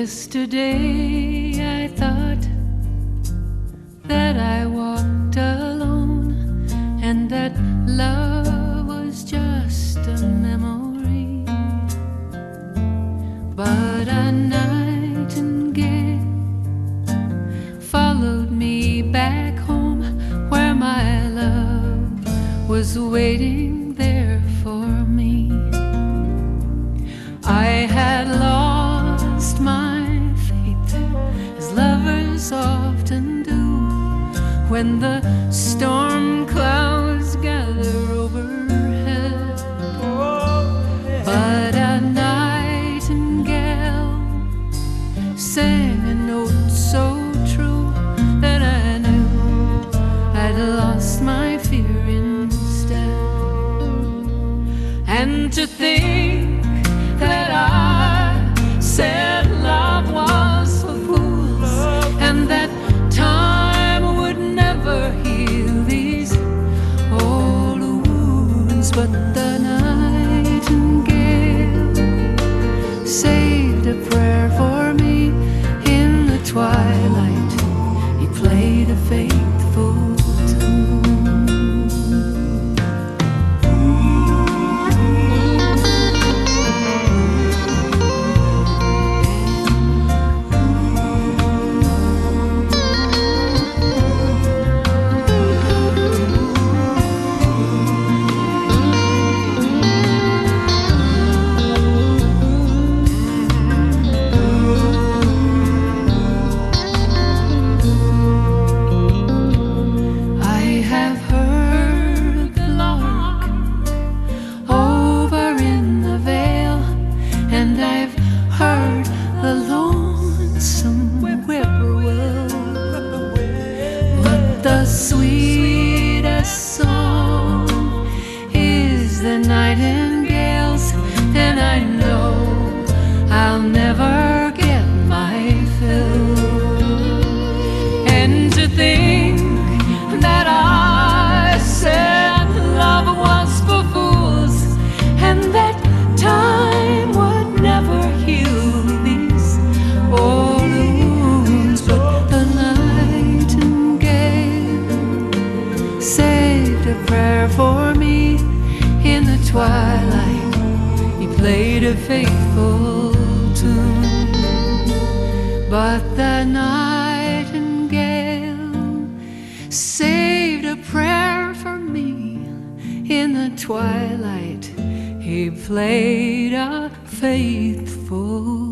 Yesterday I thought that I walked alone and that love was just a memory. But a nightingale followed me back home, where my love was waiting there for me. I had lost my faith, as lovers often do, when the storm clouds gather overhead. But a nightingale sang a note so true that I knew I'd lost my fear instead. And to think that I said love was for fools, and that time would never heal these old wounds. But the nightingale saved a prayer for me in the twilight. He played a faithful tune. The lonesome whippoorwill, but the sweetest song is the nightingale's, and I know I'll never get my fill. And to think that I said love was for fools, and that time would never heal old wounds. But the nightingale saved a prayer for me in the twilight. He played a faithful tune. But the nightingale saved a prayer for me in the twilight. He played a faithful